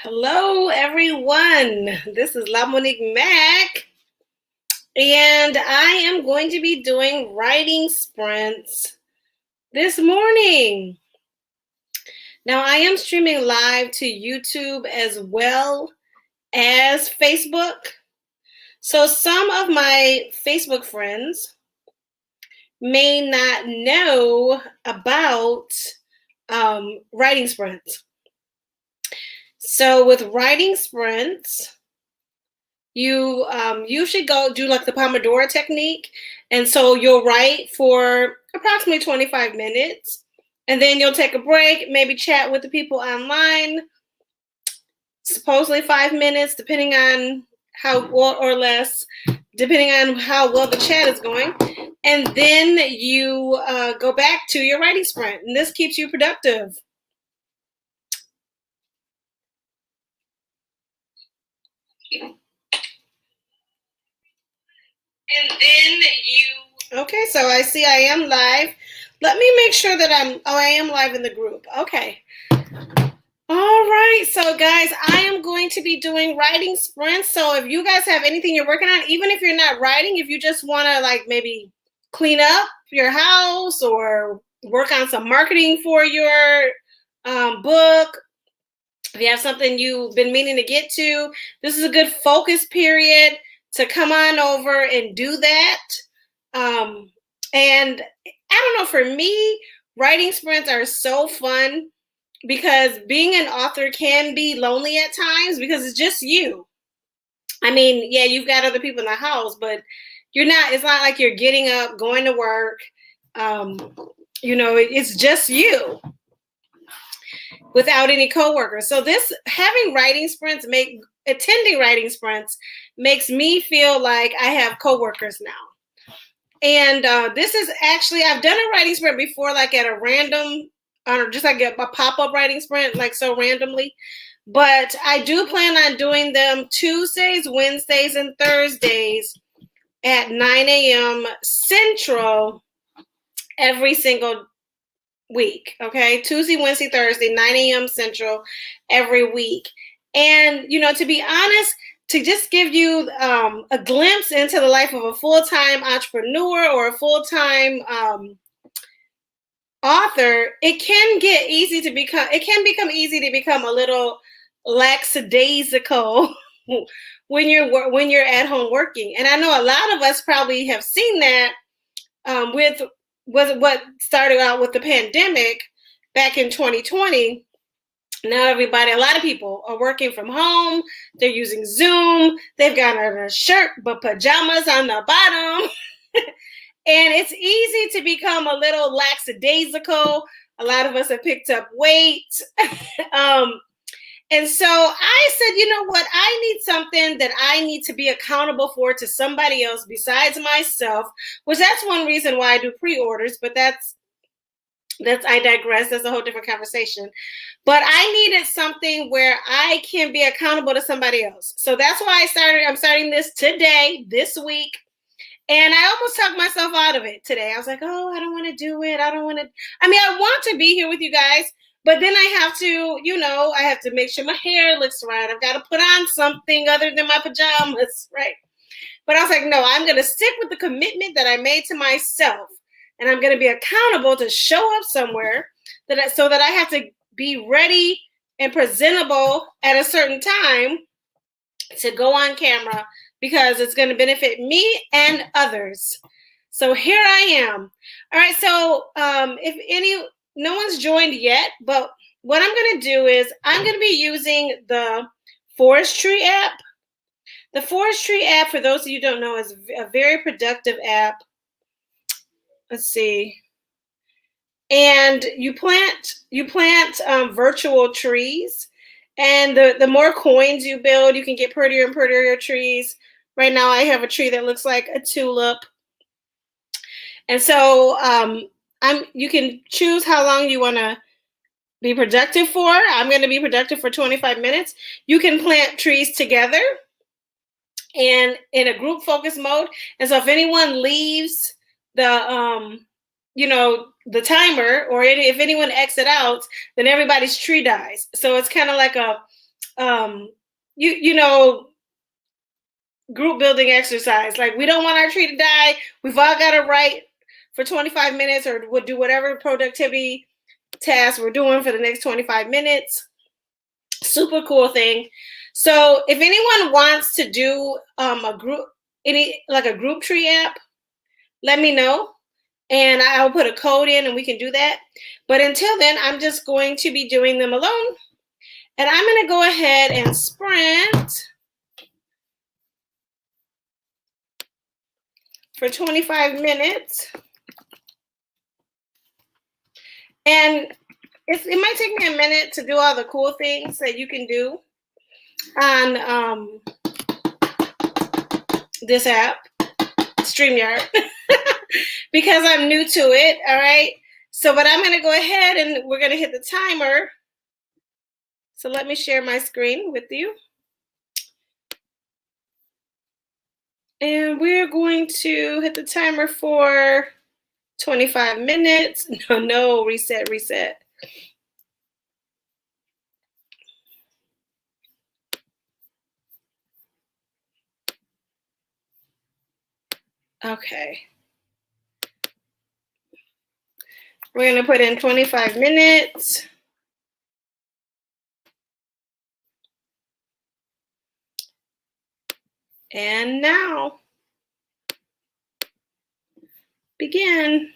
Hello, everyone. This is La Monique Mac, and I am going to be doing writing sprints this morning. Now, I am streaming live to YouTube as well as Facebook. So, some of my Facebook friends may not know about writing sprints. So, with writing sprints, you should go do like the Pomodoro technique. And so you'll write for approximately 25 minutes. And then you'll take a break, maybe chat with the people online, supposedly 5 minutes, depending on how well or less, depending on how well the chat is going. And then you go back to your writing sprint. And this keeps you productive. And then okay, so I see I am live. Let me make sure that I am live in the group. Okay. All right, so guys, I am going to be doing writing sprints. So if you guys have anything you're working on, even if you're not writing, if you just want to like maybe clean up your house or work on some marketing for your book, if you have something you've been meaning to get to, this is a good focus period to come on over and do that. And I don't know, for me, writing sprints are so fun because being an author can be lonely at times because it's just you. I mean, yeah, you've got other people in the house, but it's not like you're getting up, going to work. It's just you without any coworkers. So attending writing sprints makes me feel like I have coworkers now. And this is actually, I've done a writing sprint before, like at a random, or just like a pop-up writing sprint, like so randomly. But I do plan on doing them Tuesdays, Wednesdays, and Thursdays at 9 a.m. Central every single week. Okay, Tuesday, Wednesday, Thursday, 9 a.m. Central every week. And, to be honest, to just give you a glimpse into the life of a full-time entrepreneur or a full-time author, it can become easy to become a little lackadaisical when you're at home working. And I know a lot of us probably have seen that with what started out with the pandemic back in 2020. Now a lot of people are working from home. They're using Zoom. They've got a shirt but pajamas on the bottom. And it's easy to become a little lackadaisical. A lot of us have picked up weight. And so I said, you know what? I need something that I need to be accountable for to somebody else besides myself, which that's one reason why I do pre-orders, but that's I digress. That's a whole different conversation. But I needed something where I can be accountable to somebody else. So that's why I'm starting this today, this week. And I almost talked myself out of it today. I was like, oh, I don't want to do it. I want to be here with you guys, but then I have to, I have to make sure my hair looks right. I've got to put on something other than my pajamas, right? But I was like, no, I'm going to stick with the commitment that I made to myself. And I'm going to be accountable to show up somewhere so that I have to be ready and presentable at a certain time to go on camera because it's going to benefit me and others. So here I am. All right. So no one's joined yet, but what I'm going to do is I'm going to be using the Forestry app. The Forestry app, for those of you who don't know, is a very productive app. Let's see. And you plant virtual trees, and the more coins you build, you can get prettier and prettier trees. Right now, I have a tree that looks like a tulip, and so you can choose how long you want to be productive for. I'm going to be productive for 25 minutes. You can plant trees together and in a group focus mode. And so if anyone leaves the timer, or if anyone exit out, then everybody's tree dies. So it's kind of like a you know, group building exercise. Like, we don't want our tree to die. We've all got to write for 25 minutes, or we'll do whatever productivity task we're doing for the next 25 minutes. Super cool thing. So if anyone wants to do a group, like a group tree app, let me know, and I'll put a code in and we can do that. But until then, I'm just going to be doing them alone. And I'm going to go ahead and sprint for 25 minutes. And it might take me a minute to do all the cool things that you can do on this app, StreamYard, because I'm new to it. All right. So, but I'm going to go ahead and we're going to hit the timer. So let me share my screen with you. And we're going to hit the timer for 25 minutes. No, reset. Okay. We're going to put in 25 minutes. And now, begin.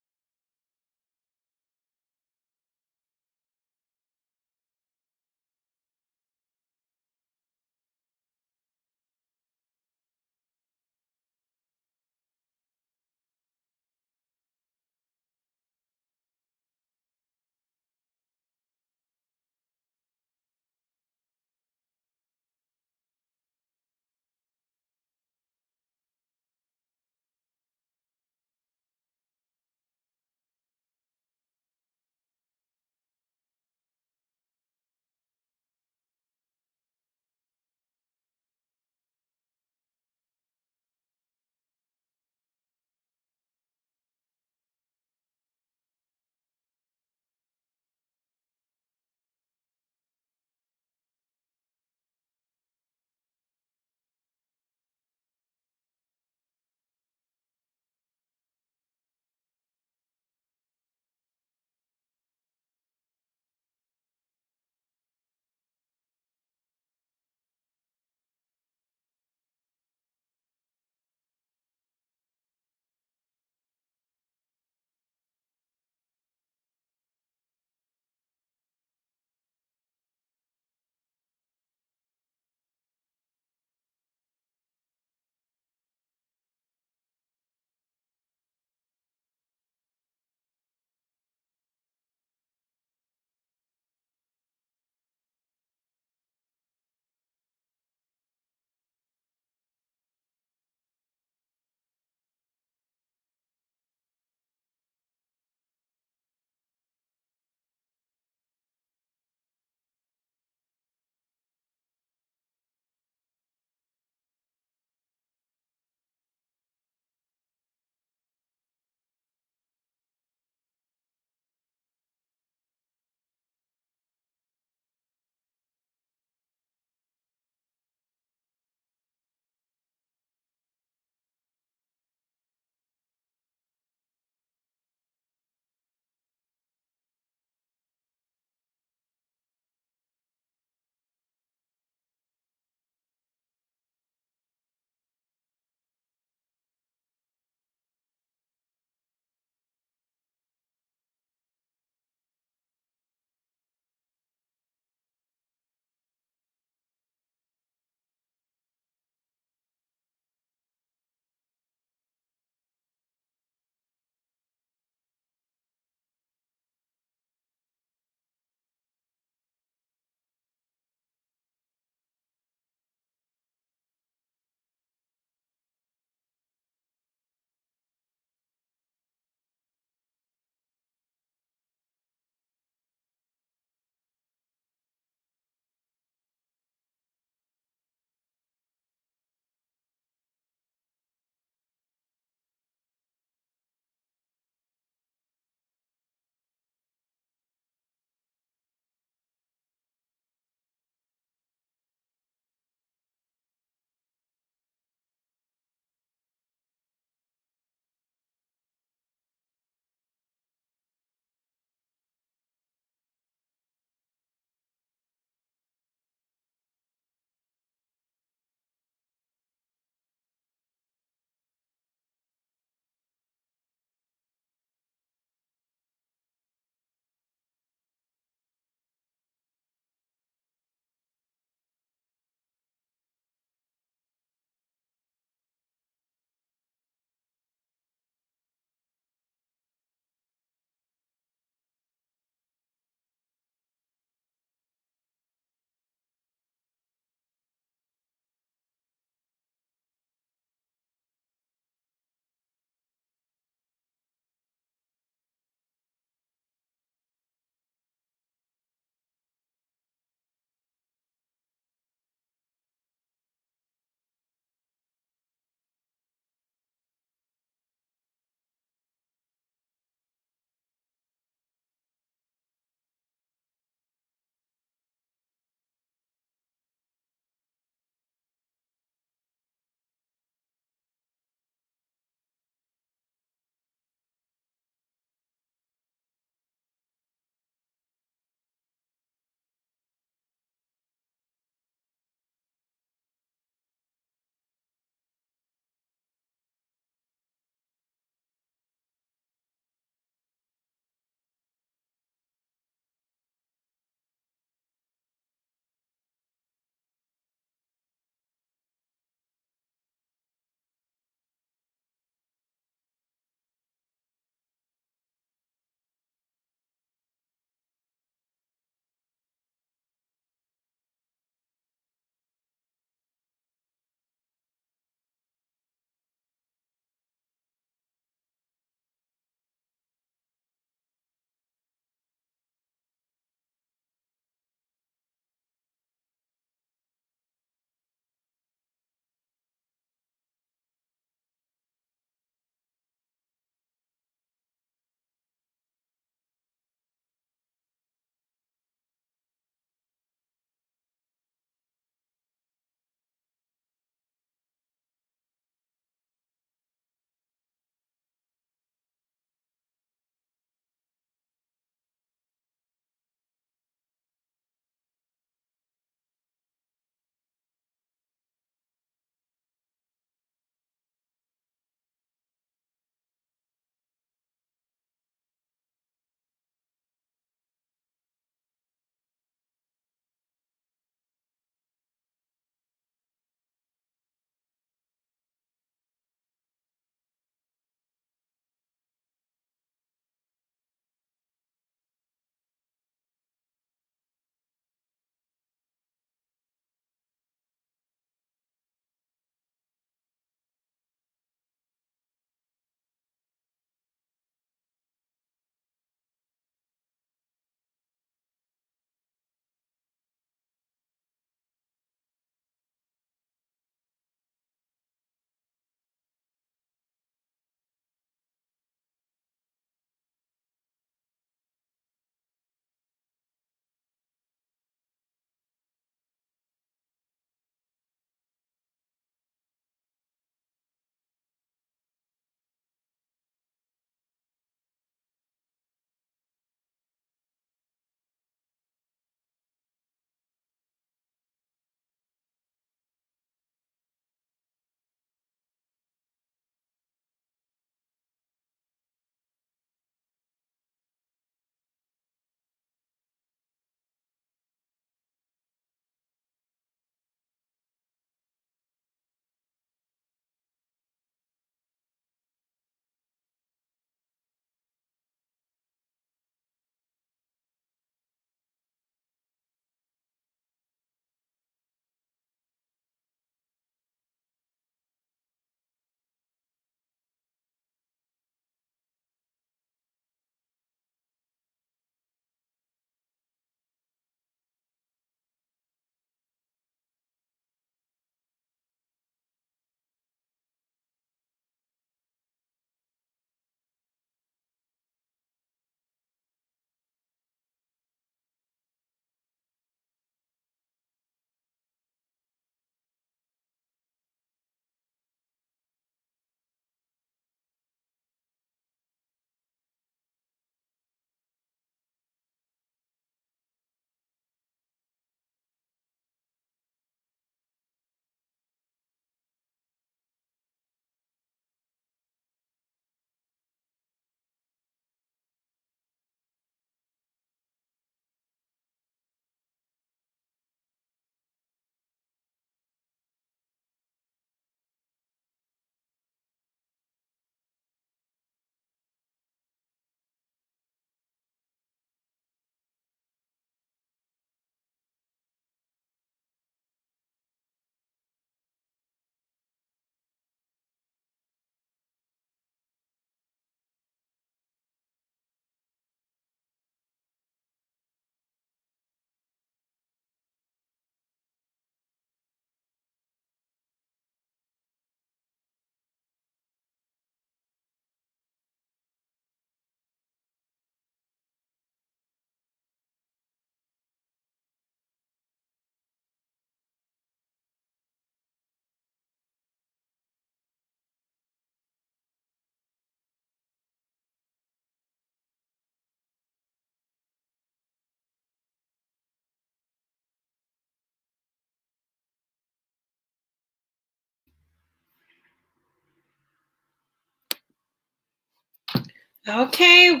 Okay.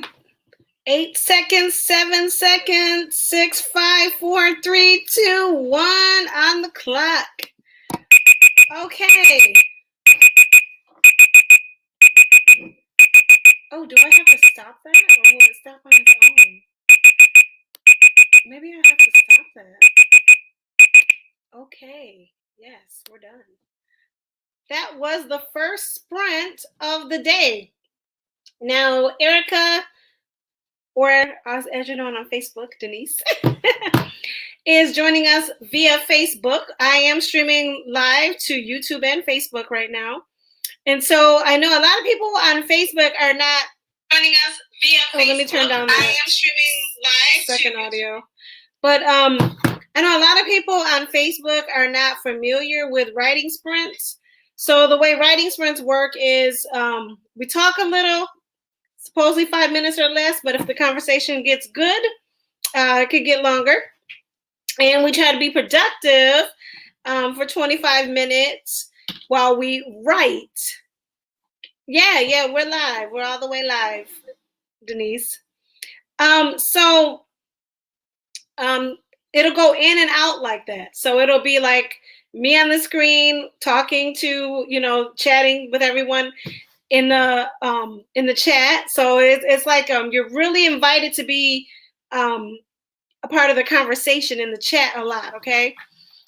8 seconds, 7 seconds, 6, 5, 4, 3, 2, 1 on the clock. Okay. Oh, do I have to stop that, or will it stop on its own? Maybe I have to stop that. Okay. Yes, we're done. That was the first sprint of the day. Now, Erica, or as you know on Facebook, Denise, is joining us via Facebook. I am streaming live to YouTube and Facebook right now. And so I know a lot of people on Facebook are not joining us via Facebook. Let me turn down the second audio. But I know a lot of people on Facebook are not familiar with writing sprints. So the way writing sprints work is we talk a little, supposedly 5 minutes or less, but if the conversation gets good, it could get longer. And we try to be productive for 25 minutes while we write. Yeah, we're live. We're all the way live, Denise. It'll go in and out like that. So it'll be like me on the screen talking to, chatting with everyone in the chat. So it's like you're really invited to be a part of the conversation in the chat a lot, okay?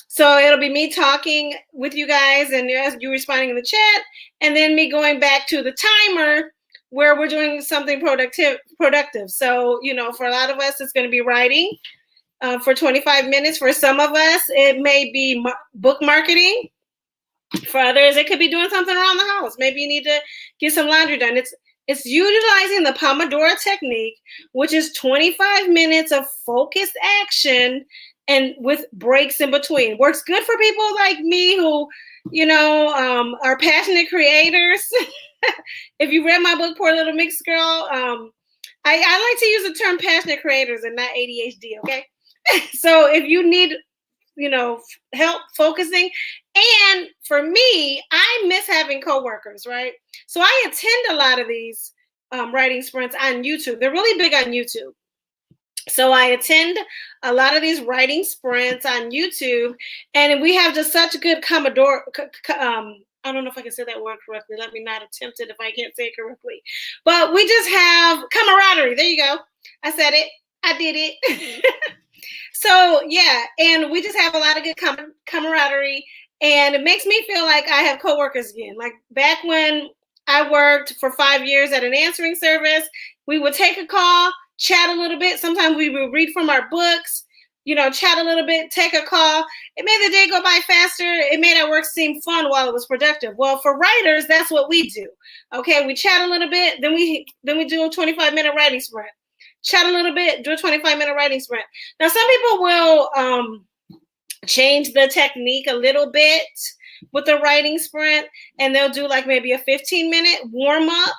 So it'll be me talking with you guys and you responding in the chat, and then me going back to the timer where we're doing something productive. So, for a lot of us, it's going to be writing for 25 minutes. For some of us, it may be book marketing. For others, it could be doing something around the house. Maybe you need to get some laundry done. It's utilizing the Pomodoro technique, which is 25 minutes of focused action and with breaks in between. Works good for people like me who, are passionate creators. If you read my book, Poor Little Mixed Girl, I like to use the term passionate creators and not ADHD, okay? So if you need help focusing. And for me, I miss having coworkers, right? So I attend a lot of these writing sprints on YouTube. They're really big on YouTube. So I attend a lot of these writing sprints on YouTube, and we have just such good Commodore. I don't know if I can say that word correctly. Let me not attempt it if I can't say it correctly. But we just have camaraderie. There you go. I said it. I did it. So yeah, and we just have a lot of good camaraderie, and it makes me feel like I have coworkers again. Like back when I worked for 5 years at an answering service, we would take a call, chat a little bit. Sometimes we would read from our books, chat a little bit, take a call. It made the day go by faster. It made our work seem fun while it was productive. Well, for writers, that's what we do. Okay, we chat a little bit, then we do a 25-minute writing sprint. Chat a little bit, do a 25-minute writing sprint. Now, some people will change the technique a little bit with the writing sprint, and they'll do like maybe a 15-minute warm up,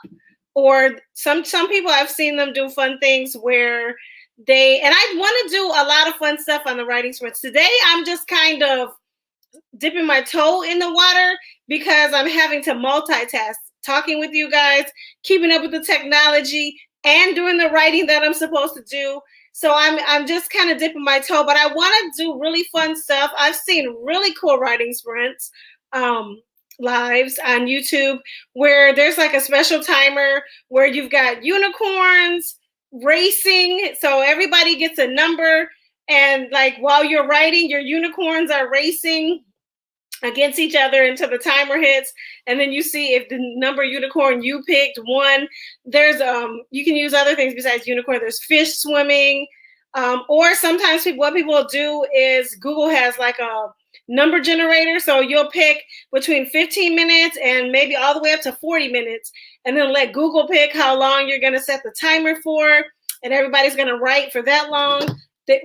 or some people I've seen them do fun things where and I want to do a lot of fun stuff on the writing sprints. Today, I'm just kind of dipping my toe in the water because I'm having to multitask, talking with you guys, keeping up with the technology, and doing the writing that I'm supposed to do. So I'm just kind of dipping my toe, but I want to do really fun stuff. I've seen really cool writing sprints lives on YouTube where there's like a special timer where you've got unicorns racing. So everybody gets a number, and like while you're writing, your unicorns are racing against each other until the timer hits, and then you see if the number unicorn you picked won. There's you can use other things besides unicorn. There's fish swimming, or sometimes what people will do is Google has like a number generator, so you'll pick between 15 minutes and maybe all the way up to 40 minutes, and then let Google pick how long you're going to set the timer for, and everybody's going to write for that long.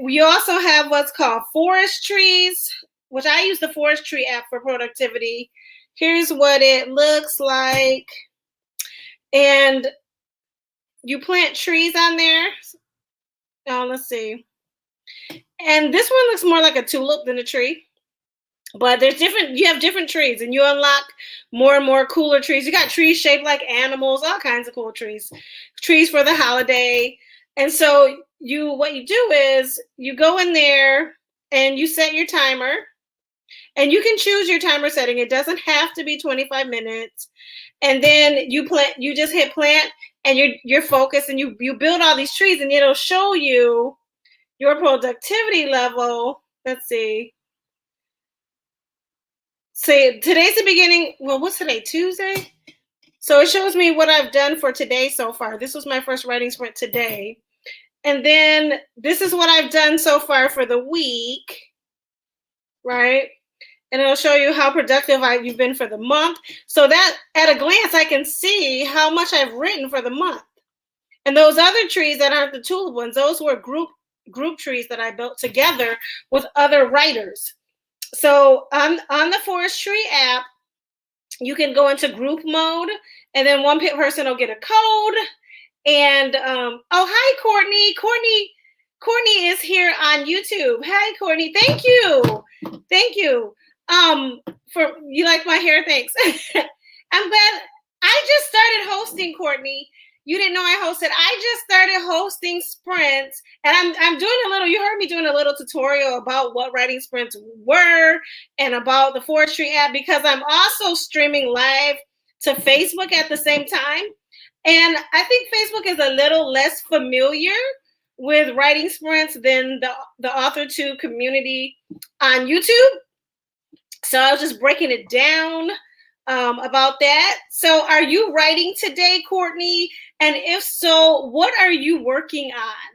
We also have what's called forest trees, which I use the forestry app for productivity. Here's what it looks like. And you plant trees on there. Let's see. And this one looks more like a tulip than a tree. But you have different trees, and you unlock more and more cooler trees. You got trees shaped like animals, all kinds of cool trees for the holiday. And so what you do is you go in there and you set your timer, and you can choose your timer setting. It doesn't have to be 25 minutes. And then you just hit plant, and you're focused, and you build all these trees, and it'll show you your productivity level. Let's see. Say today's the beginning. Well, what's today? Tuesday. So it shows me what I've done for today so far. This was my first writing sprint today. And then this is what I've done so far for the week, right? And it'll show you how productive you've been for the month. So that at a glance, I can see how much I've written for the month. And those other trees that aren't the tulip ones, those were group trees that I built together with other writers. So on the forestry app, you can go into group mode, and then one person will get a code. And oh, hi, Courtney. Courtney is here on YouTube. Hi, Courtney. Thank you. For you like my hair? Thanks. I'm glad. I just started hosting, Courtney. You didn't know I hosted. I just started hosting sprints, and I'm doing a little. You heard me doing a little tutorial about what writing sprints were and about the forestry app, because I'm also streaming live to Facebook at the same time. And I think Facebook is a little less familiar with writing sprints than the Author2 community on YouTube. So I was just breaking it down about that. So are you writing today, Courtney? And if so, what are you working on?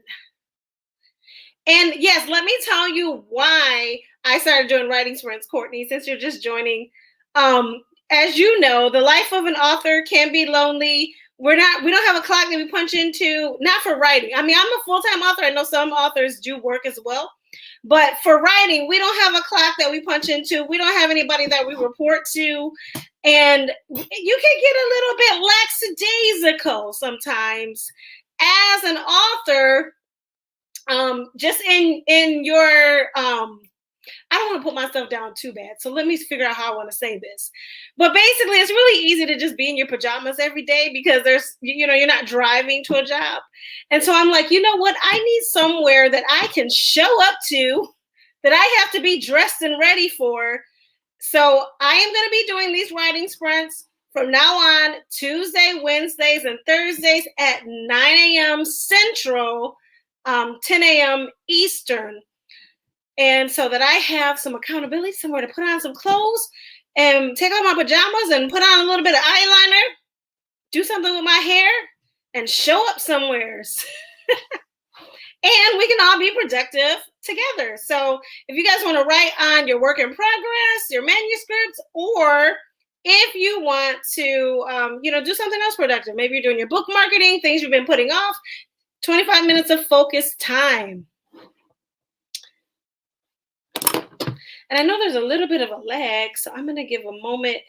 And yes, let me tell you why I started doing writing sprints, Courtney, since you're just joining. As you know, the life of an author can be lonely. We don't have a clock that we punch into, not for writing. I mean, I'm a full-time author. I know some authors do work as well. But for writing, we don't have a clock that we punch into. We don't have anybody that we report to. And you can get a little bit lackadaisical sometimes as an author, just in your I don't want to put myself down too bad. So let me figure out how I want to say this. But basically, it's really easy to just be in your pajamas every day because you're not driving to a job. And so I'm like, you know what? I need somewhere that I can show up to, that I have to be dressed and ready for. So I am going to be doing these writing sprints from now on, Tuesday, Wednesdays, and Thursdays at 9 a.m. Central, 10 a.m. Eastern. And so that I have some accountability, somewhere to put on some clothes and take off my pajamas and put on a little bit of eyeliner, do something with my hair, and show up somewhere. And we can all be productive together. So if you guys want to write on your work in progress, your manuscripts, or if you want to, do something else productive, maybe you're doing your book marketing, things you've been putting off, 25 minutes of focused time. And I know there's a little bit of a lag, so I'm going to give a moment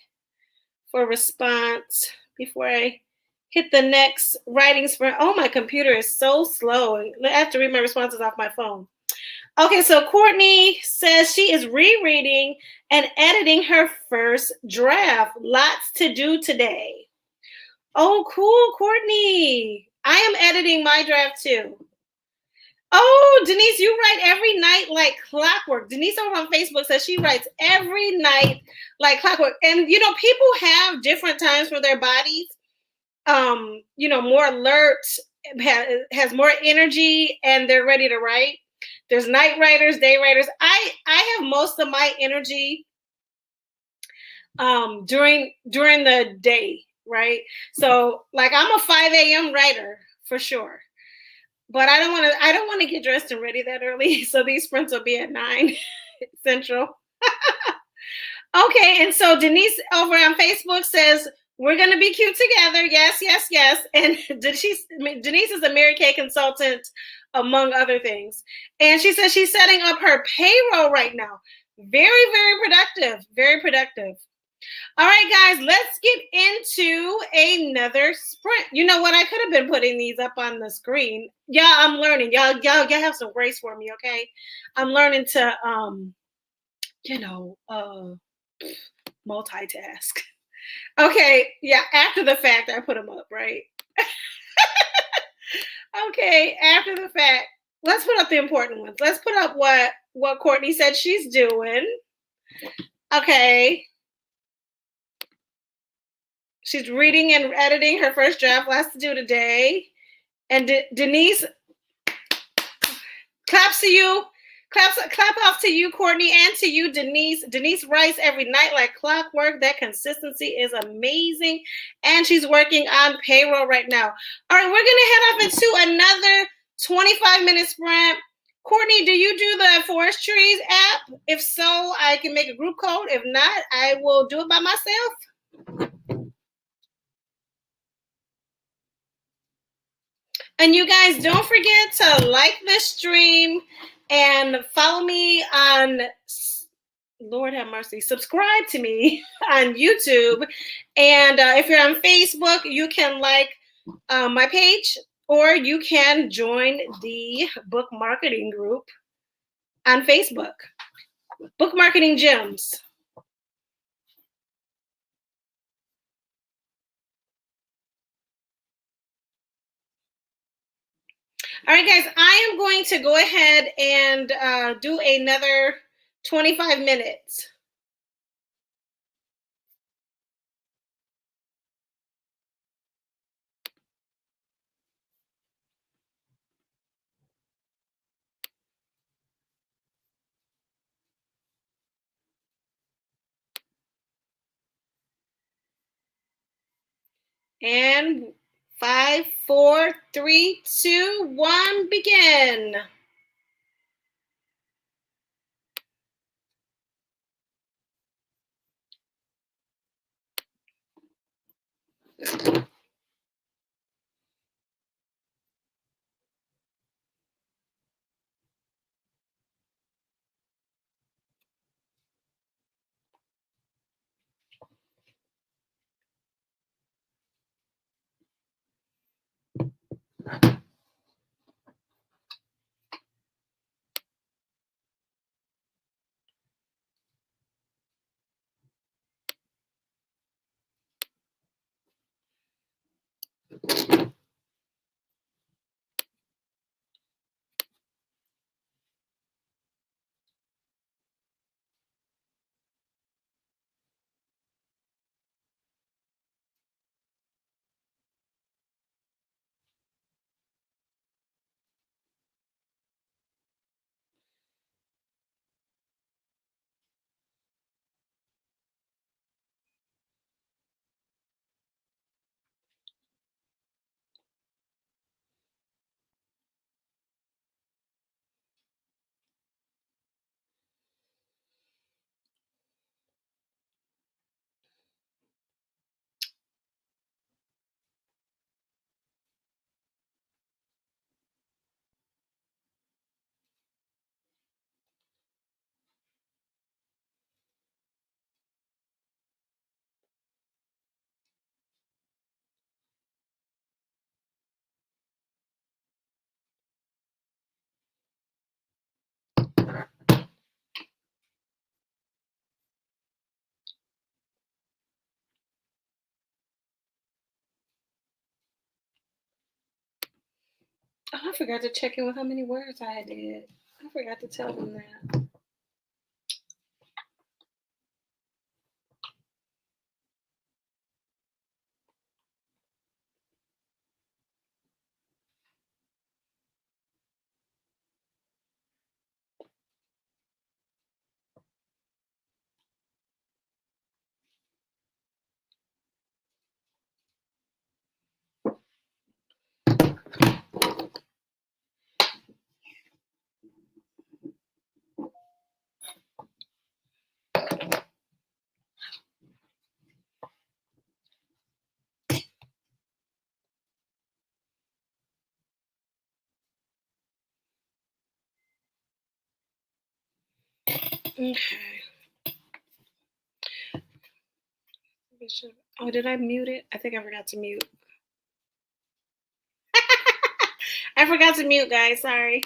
for response before I hit the next writing sprint. Oh, my computer is so slow. I have to read my responses off my phone. Okay, so Courtney says she is rereading and editing her first draft. Lots to do today. Oh, cool, Courtney. I am editing my draft too. Oh, Denise, you write every night like clockwork. Denise over on Facebook says she writes every night like clockwork. And, people have different times for their bodies. More alert, has more energy, and they're ready to write. There's night writers, day writers. I have most of my energy during the day, right? So, like, I'm a 5 a.m. writer for sure. But I don't want to get dressed and ready that early. So these sprints will be at 9 Central. Okay, and so Denise over on Facebook says, we're going to be cute together. Yes, yes, yes. And Denise is a Mary Kay consultant, among other things. And she says she's setting up her payroll right now. Very, very productive. Very productive. All right, guys, let's get into another sprint. You know what? I could have been putting these up on the screen. Yeah, I'm learning. Y'all have some grace for me, okay? I'm learning to multitask. Okay, yeah, after the fact, I put them up, right? Okay, after the fact, let's put up the important ones. Let's put up what Courtney said she's doing. Okay, she's reading and editing her first draft, last to do today. And Denise, claps to you. Clap off to you, Courtney, and to you, Denise. Denise writes every night like clockwork. That consistency is amazing. And she's working on payroll right now. All right, we're going to head off into another 25-minute sprint. Courtney, do you do the Forest Trees app? If so, I can make a group code. If not, I will do it by myself. And you guys, don't forget to like this stream and follow me on, Lord have mercy, subscribe to me on YouTube. And if you're on Facebook, you can like my page, or you can join the book marketing group on Facebook. Book Marketing Gems. All right, guys, I am going to go ahead and do another 25 minutes. And 5, 4, 3, 2, 1, begin. Oh, I forgot to check in with how many words I did. I forgot to tell them that. Okay. Oh, did I mute it? I think I forgot to mute. I forgot to mute, guys. Sorry.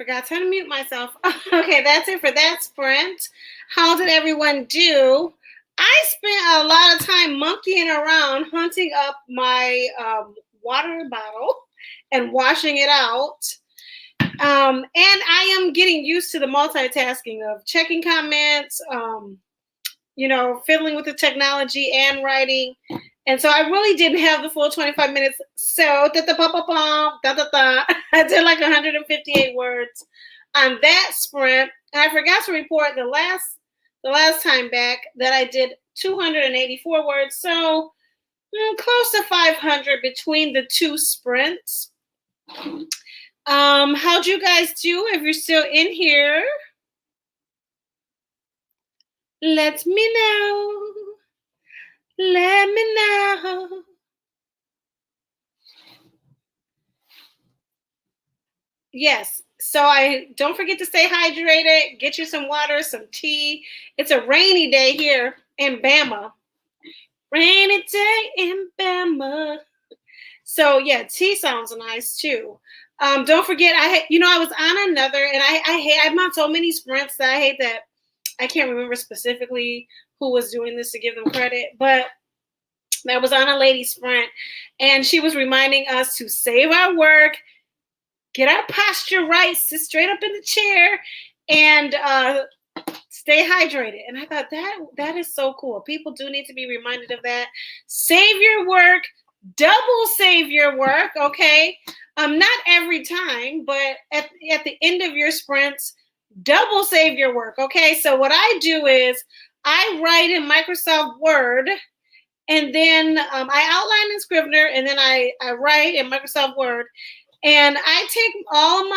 Forgot to unmute myself. Okay, that's it for that sprint. How did everyone do? I spent a lot of time monkeying around hunting up my water bottle and washing it out. And I am getting used to the multitasking of checking comments, fiddling with the technology and writing. And so I really didn't have the full 25 minutes. So I did like 158 words on that sprint. And I forgot to report the last time back that I did 284 words. So close to 500 between the two sprints. How'd you guys do? If you're still in here, let me know. Let me know. Yes. So I don't forget to stay hydrated. Get you some water, some tea. It's a rainy day here in Bama. Rainy day in Bama. So yeah, tea sounds nice too. Don't forget, I was on another, and I'm on so many sprints that I hate that I can't remember specifically who was doing this to give them credit, but I was on a lady sprint, and she was reminding us to save our work, get our posture right, sit straight up in the chair, and stay hydrated. And I thought that is so cool. People do need to be reminded of that. Save your work, double save your work, okay? Not every time, but at the end of your sprints, double save your work, okay? So what I do is I write in Microsoft Word, and then I outline in Scrivener, and then I write in Microsoft Word, and I take all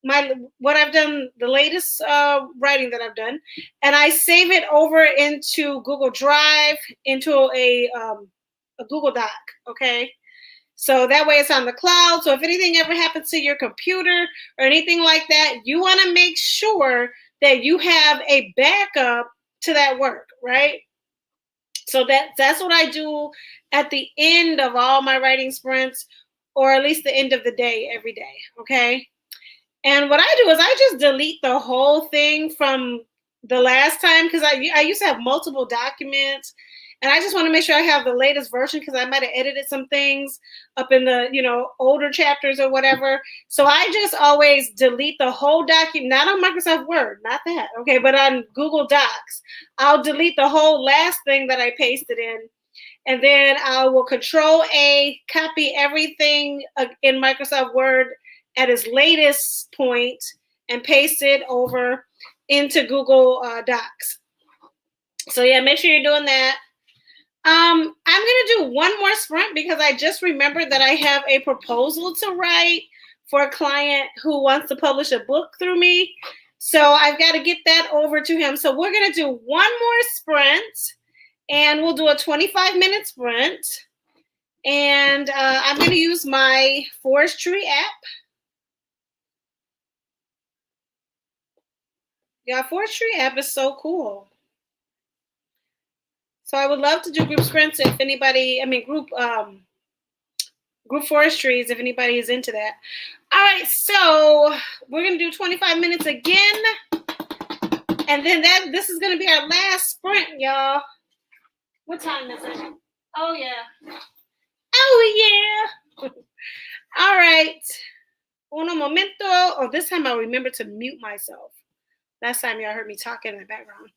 my what I've done, the latest writing that I've done, and I save it over into Google Drive, into a Google Doc, okay? So that way it's on the cloud. So if anything ever happens to your computer or anything like that, you want to make sure that you have a backup to that work, right? So that's what I do at the end of all my writing sprints, or at least the end of the day every day, okay? And what I do is I just delete the whole thing from the last time, because I used to have multiple documents, and I just want to make sure I have the latest version, because I might have edited some things up in the older chapters or whatever. So I just always delete the whole document, not on Microsoft Word, not that, okay, but on Google Docs. I'll delete the whole last thing that I pasted in, and then I will Control A, copy everything in Microsoft Word at its latest point, and paste it over into Google Docs. So yeah, make sure you're doing that. I'm gonna do one more sprint, because I just remembered that I have a proposal to write for a client who wants to publish a book through me. So I've got to get that over to him. So we're gonna do one more sprint, and we'll do a 25-minute sprint. And I'm gonna use my forestry app. Yeah, forestry app is so cool. So I would love to do group sprints if anybody, group forestries, if anybody is into that. All right, so we're gonna do 25 minutes again, and then this is gonna be our last sprint, y'all. What time is it? Oh yeah. Oh yeah. All right. Uno momento. Oh, this time I'll remember to mute myself. Last time y'all heard me talking in the background.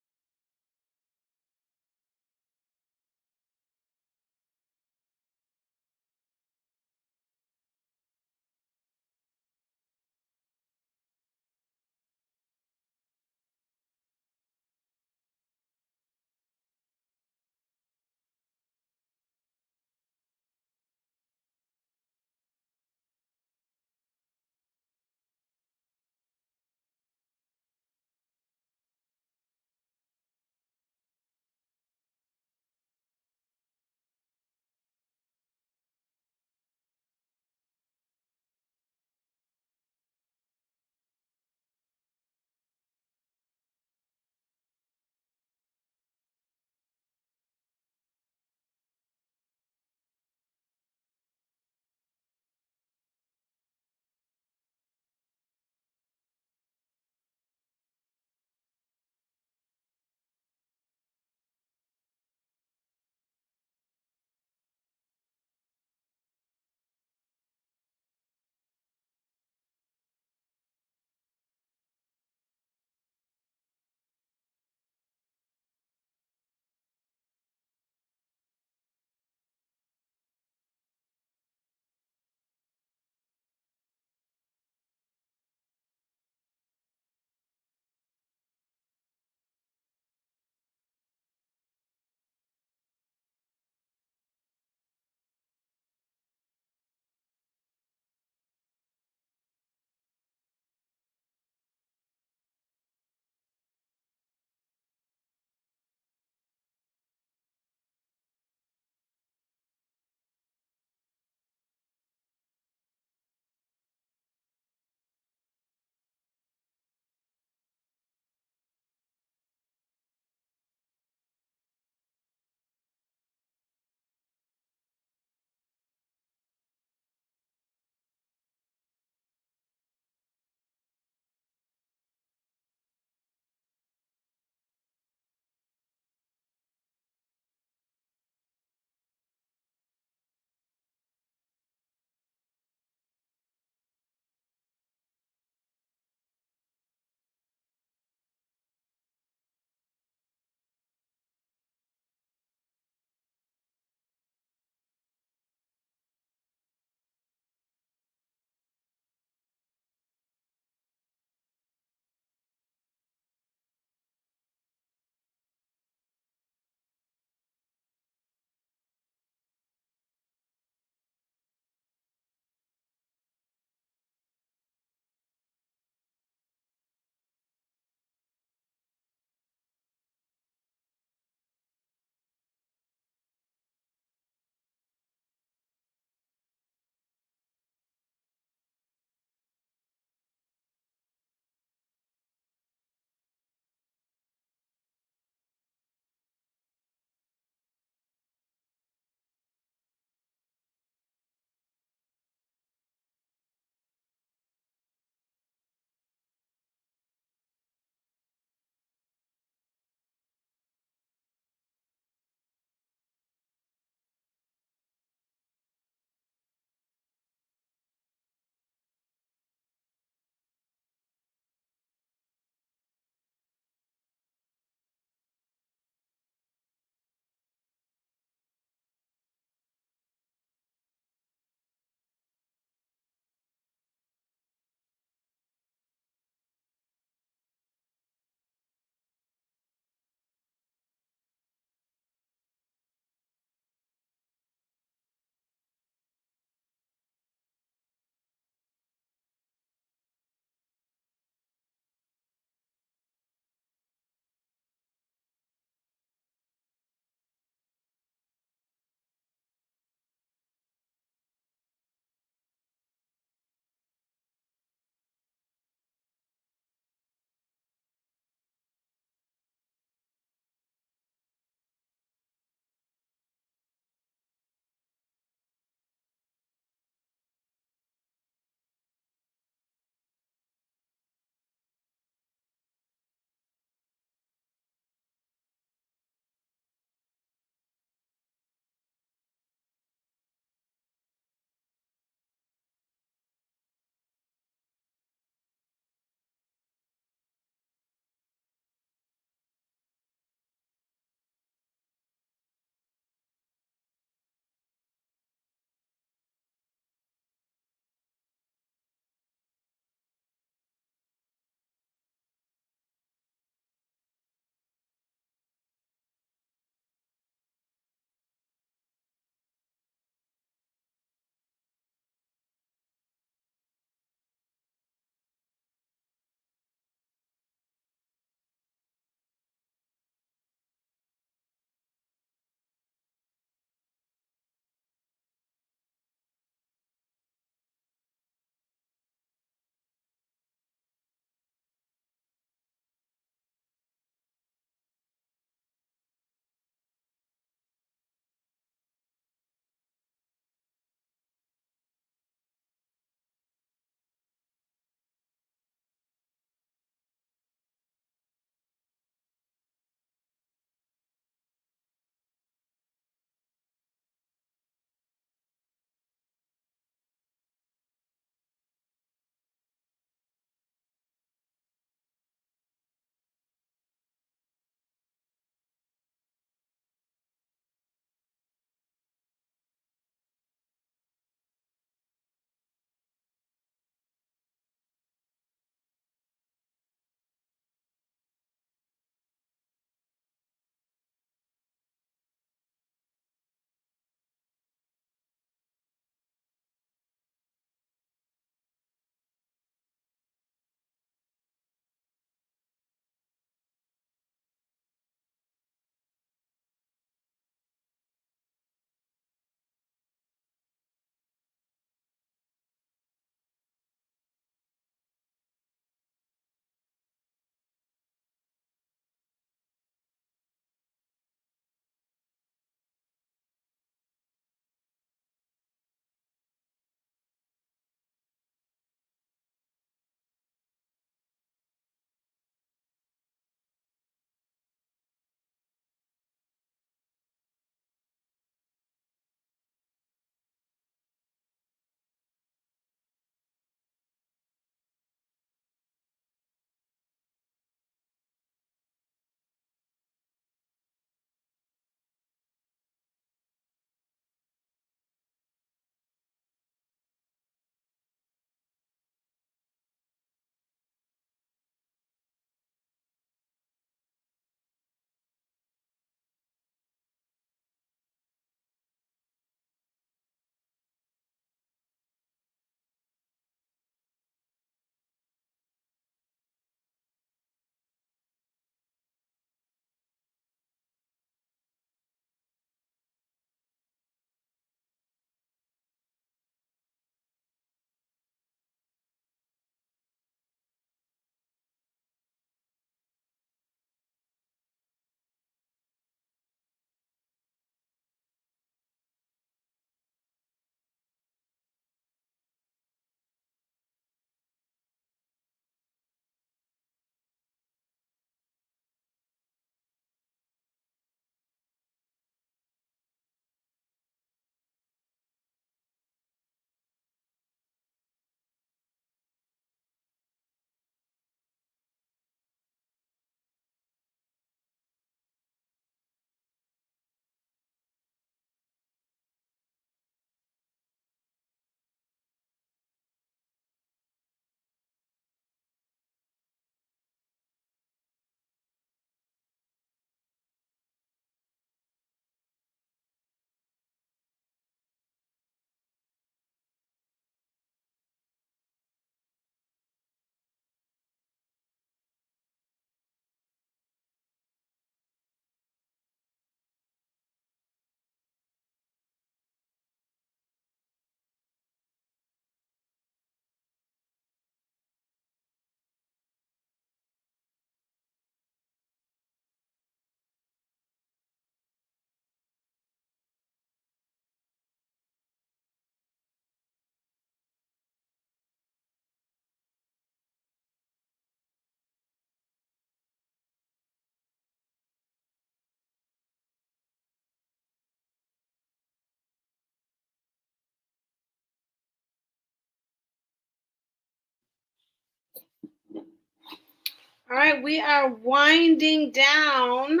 All right, we are winding down.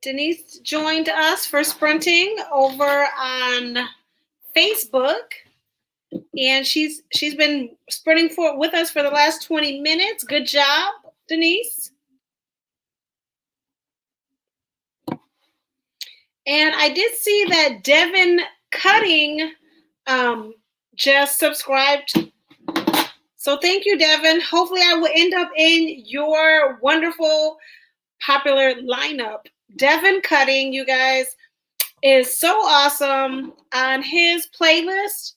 Denise joined us for sprinting over on Facebook, and she's been sprinting with us for the last 20 minutes. Good job, Denise. And I did see that Devin Cutting just subscribed. So thank you, Devin. Hopefully I will end up in your wonderful, popular lineup. Devin Cutting, you guys, is so awesome. On his playlist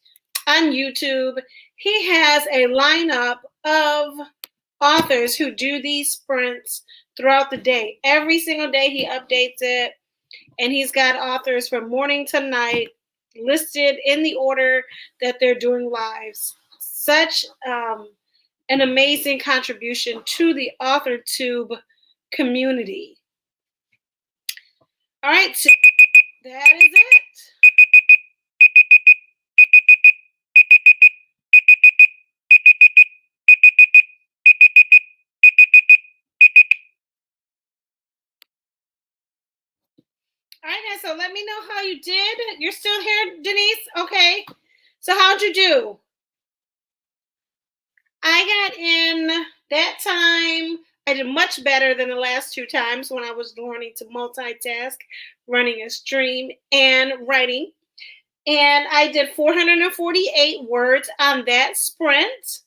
on YouTube, he has a lineup of authors who do these sprints throughout the day. Every single day he updates it, and he's got authors from morning to night listed in the order that they're doing lives. Such an amazing contribution to the AuthorTube community. All right, so that is it. All right, guys, so let me know how you did. You're still here, Denise? Okay. So how'd you do? I got in that time. I did much better than the last two times when I was learning to multitask, running a stream and writing. And I did 448 words on that sprint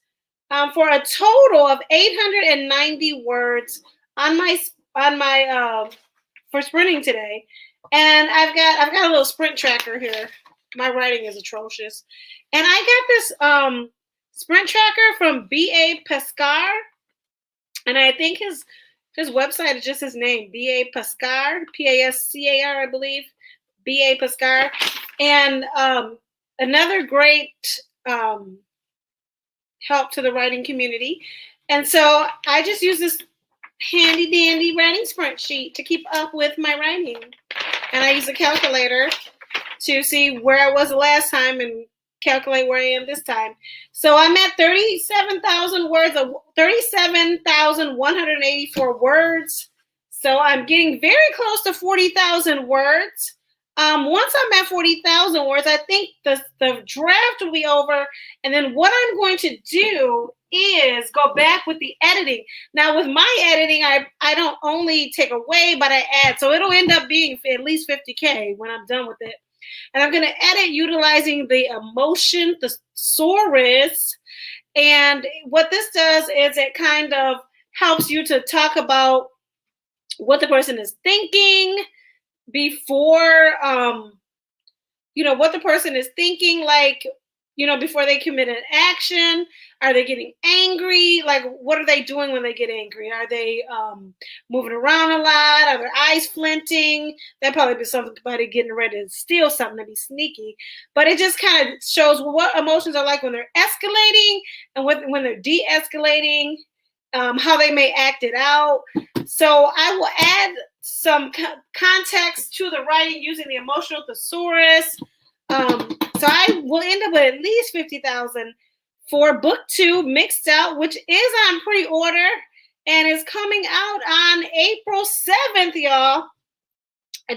for a total of 890 words on my for sprinting today. And I've got a little sprint tracker here. My writing is atrocious. And I got this sprint tracker from B.A. Pescar. And I think his website is just his name, B.A. Pescar, P-A-S-C-A-R, I believe. B.A. Pescar. And another great help to the writing community. And so I just use this handy dandy writing sprint sheet to keep up with my writing. And I use a calculator to see where I was the last time and calculate where I am this time. So I'm at 37,000 words, 37,184 words. So I'm getting very close to 40,000 words. Once I'm at 40,000 words, I think the draft will be over. And then what I'm going to do is go back with the editing. Now, with my editing, I don't only take away, but I add. So it'll end up being at least 50K when I'm done with it. And I'm going to edit utilizing the emotion thesaurus. And what this does is it kind of helps you to talk about what the person is thinking before, what the person is thinking, like, before they commit an action. Are they getting angry? Like, what are they doing when they get angry? Are they moving around a lot? Are their eyes flinting? That'd probably be somebody getting ready to steal something, to be sneaky. But it just kind of shows what emotions are like when they're escalating and when they're de-escalating, how they may act it out. So I will add some context to the writing using the emotional thesaurus. So I will end up with at least 50,000 for book 2, Mixed Out, which is on pre-order and is coming out on April 7th, y'all.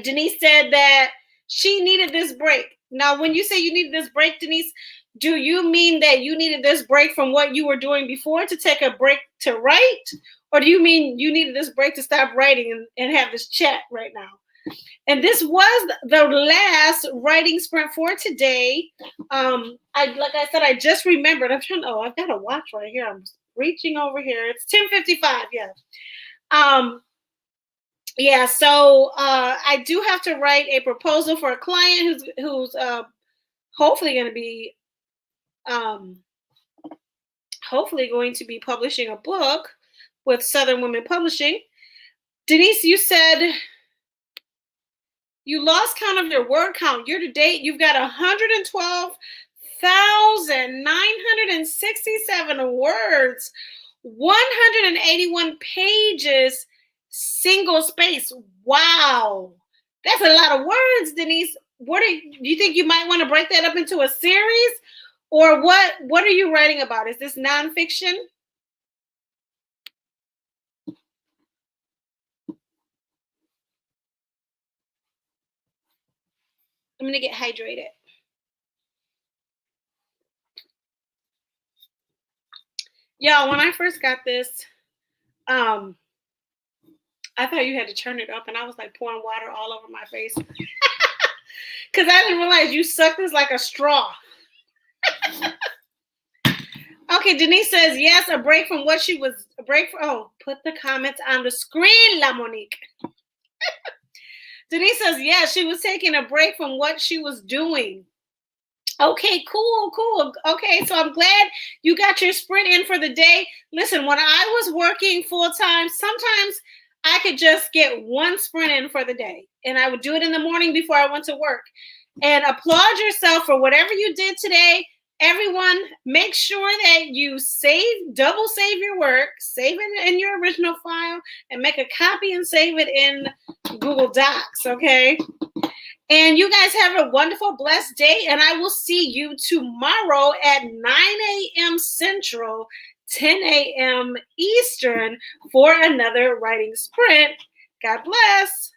Denise said that she needed this break. Now, when you say you needed this break, Denise, do you mean that you needed this break from what you were doing before to take a break to write? Or do you mean you needed this break to stop writing and have this chat right now? And this was the last writing sprint for today. Like I said, I just remembered. I've got a watch right here. I'm reaching over here. It's 10:55. Yeah. So I do have to write a proposal for a client who's hopefully going to be publishing a book with Southern Women Publishing. Denise, you said you lost count of your word count. Year to date, you've got 112,967 words, 181 pages, single space. Wow. That's a lot of words, Denise. Do you think you might want to break that up into a series? Or what are you writing about? Is this nonfiction? I'm gonna get hydrated. Y'all, when I first got this, I thought you had to turn it up, and I was like pouring water all over my face because I didn't realize you suck this like a straw. Okay, Denise says yes. A break from what she was. A break from. Oh, put the comments on the screen, La Monique. Denise says yes. She was taking a break from what she was doing. Okay, cool. Okay, so I'm glad you got your sprint in for the day. Listen, when I was working full time, sometimes I could just get one sprint in for the day, and I would do it in the morning before I went to work. And applaud yourself for whatever you did today. Everyone, make sure that you double save your work, save it in your original file, and make a copy and save it in Google Docs, okay? And you guys have a wonderful, blessed day, and I will see you tomorrow at 9 a.m. Central, 10 a.m. Eastern for another writing sprint. God bless.